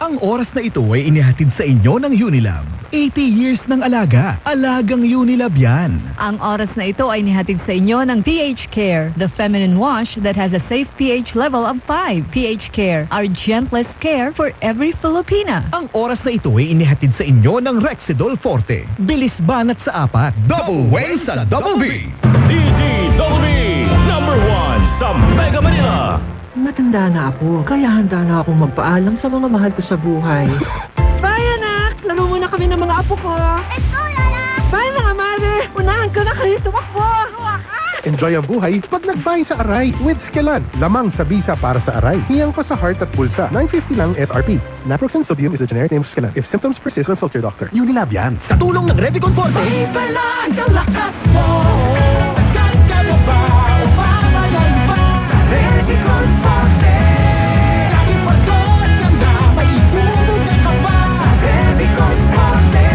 Ang oras na ito ay inihatid sa inyo ng Unilab. 80 years ng alaga. Alagang Unilab yan. Ang oras na ito ay inihatid sa inyo ng pH Care, the feminine wash that has a safe pH level of 5. pH Care, our gentlest care for every Filipina. Ang oras na ito ay inihatid sa inyo ng Rexidol Forte. Bilis banat sa apat. Double win sa Double B. DZBB, number 1 sa Mega Manila. Matanda na ako, kaya handa na akong magpaalam sa mga mahal ko sa buhay. Bye, anak! Laro muna kami ng mga apo ko. Let's go, Lola! Bye, mga mother! Unahan ko na kayo tumakbo! Enjoy ang buhay pag nag-buy sa Aray with Skilan. Lamang sa bisa para sa Aray. Hiyang pa sa heart at pulsa. 950 lang SRP. Naproxen sodium is the generic name of Skilan. If symptoms persist, consult your doctor. Unilab yan. Sa tulong ng Revicon Forte. May balag ang lakas mo. Sagat ka na ba? Umabalay ba? Sa Revicon Forte. Kahit pagod ka na, may tulog ka ba? Sa Revicon Forte.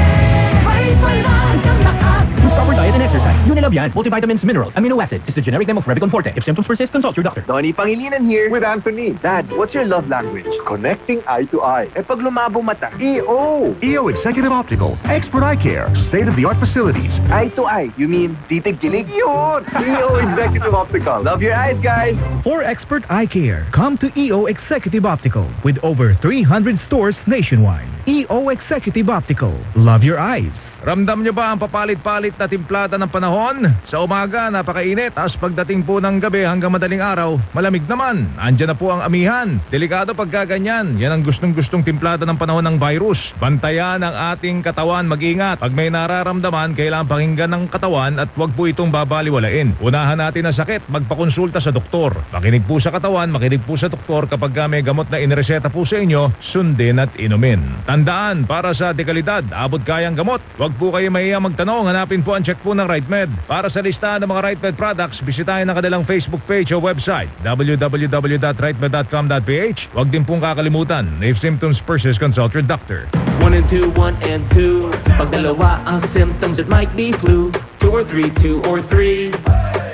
May balag ang lakas mo. Proper diet and exercise. Unilab yan. Multivitamins, minerals, amino acids is the generic name of Revicon Forte. If symptoms persist, consult your doctor. Donnie Pangilinan here with Anthony. Dad, what's your love language? Connecting eye to eye. Eh pag lumabo mata, EO. EO Executive Optical, expert eye care, state-of-the-art facilities. Eye to eye, you mean titig kilig? Yun! EO Executive Optical. Love your eyes, guys. For expert eye care, come to EO Executive Optical with over 300 stores nationwide. EO Executive Optical. Love your eyes. Ramdam niyo ba ang papalit-palit na timplada ng panahon? Sa umaga, napakainit. Tapos pagdating po ng gabi hanggang madaling araw, malamig naman. Andyan na po ang amihan. Delikado pagkaganyan. Yan ang gustong-gustong timplada ng panahon ng virus. Bantayan ang ating katawan, mag-ingat. Pag may nararamdaman, kailangan pakinggan ng katawan at huwag po itong babaliwalain. Unahan natin ang sakit, magpakonsulta sa doktor. Makinig po sa katawan, makinig po sa doktor kapag may gamot na inireseta po sa inyo, sundin at inumin. Tandaan, para sa dekalidad, abot kayang gamot. Huwag po kayo mahiyang magtanong, hanapin po ang check po ng RightMed. Para sa listahan ng mga RightMed products, bisitahin ang kanilang Facebook page o website, www.rightmed.com.ph. Huwag din pong kakalimutan, if symptoms persist, consult your doctor. 1 and 2, 1 and 2. Pag dalawa ang symptoms, it might be flu. 2 or 3, 2 or 3.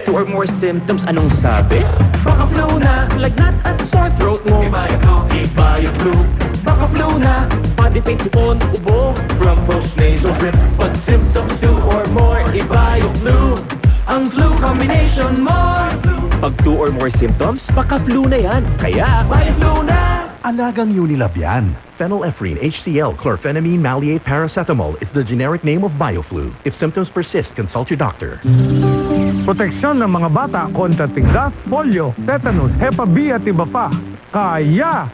2 or more symptoms, anong sabi? Baka flu na, lagnat at sore throat mo. Iba yung flu. Baka flu na, body pain, sipon, ubo. From post-nasal drip, pag symptoms 2 or more, iba yung flu. Ang flu combination mo. Pag 2 or more symptoms, baka flu na yan. Kaya, iba yung flu na. Alagang Unilab yan. Phenylephrine, HCl, chlorphenamine, maleate, paracetamol is the generic name of BioFlu. If symptoms persist, consult your doctor. Proteksyon ng mga bata kontra tigdas, polio, tetanus, Hepa B at iba pa. Kaya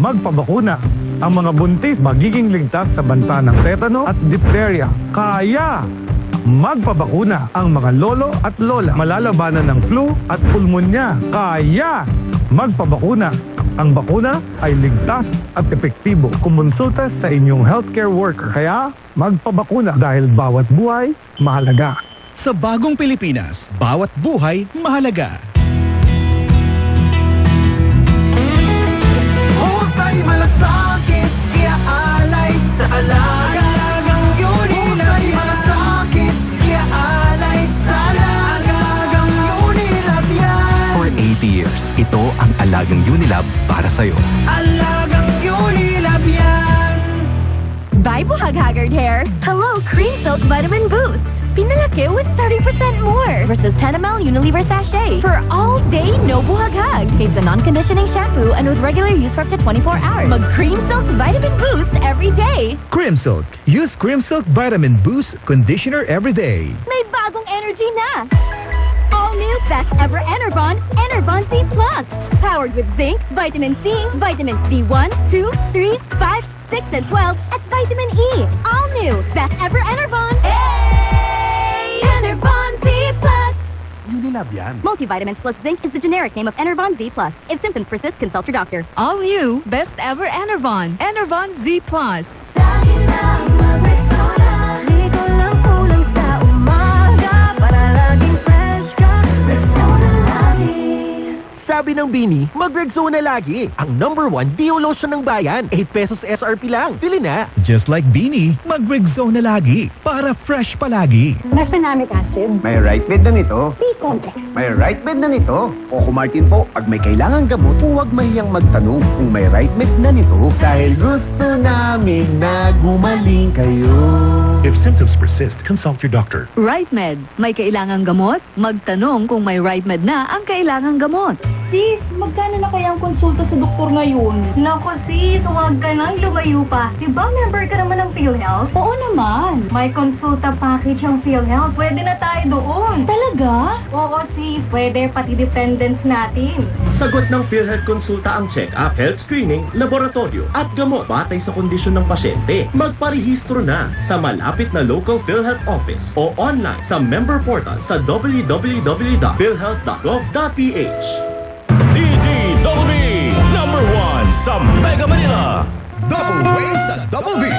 magpabakuna. Ang mga buntis magiging ligtas sa banta ng tetano at diphtheria. Kaya magpabakuna ang mga lolo at lola. Malalabanan ng flu at pulmonya. Kaya magpabakuna. Ang bakuna ay ligtas at epektibo. Kumonsulta sa inyong healthcare worker. Kaya magpabakuna dahil bawat buhay mahalaga. Sa bagong Pilipinas, bawat buhay mahalaga. Husay malasakit, kaya alay sa alagang Unilab. Husay malasakit, kaya alay sa alagang Unilab yan. For 80 years, ito ang Alagang Unilab para sa'yo. Alagang Unilab yan. Bye, Buhag Haggard Hair. Hello, Cream Silk Vitamin Boost. Pinalaki with 30% more versus 10 ml Unilever sachet for all day no buhag-hag. It's a non-conditioning shampoo and with regular use for up to 24 hours. Mag Cream Silk Vitamin Boost every day. Cream Silk. Use Cream Silk Vitamin Boost Conditioner every day. May bagong energy na. All new best ever Enervon, Enervon C+. Powered with zinc, vitamin C, vitamins B1, 2, 3, 5, 6, and 12, at vitamin E. All new best ever Enervon. Hey! Enervon Z+. Unilab yan. Multivitamins plus zinc is the generic name of Enervon Z+. If symptoms persist, consult your doctor. All new, best ever Enervon. Enervon Z+. Sa Sabi ng Bini, mag-Rexona lagi. Ang #1 Dio Lotion ng bayan. 8 pesos SRP lang. Bili na. Just like Beanie, mag-Rexona lagi para fresh palagi. Mefenamic acid. May right med na nito. B-complex. May right med na nito. Coco Martin po, pag may kailangan gamot, huwag mahiyang magtanong kung may right med na nito. Dahil gusto namin na gumaling kayo. If symptoms persist, consult your doctor. RightMed. May kailangang gamot? Magtanong kung may RightMed na ang kailangang gamot. Sis, magkano na kaya ang konsulta sa doktor ngayon? Nako sis, huwag ka nang lumayo pa. Diba member ka naman ng PhilHealth? Oo naman. May konsulta package ang PhilHealth. Pwede na tayo doon. Talaga? Oo sis, pwede pati dependents natin. Sagot ng PhilHealth Konsulta ang check-up, health screening, laboratorio at gamot batay sa kondisyon ng pasyente. Magparehistro na sa malapit na local PhilHealth office o online sa member portal sa www.philhealth.gov.ph. DZBB, #1 sa Mega Manila. Double race sa Double B.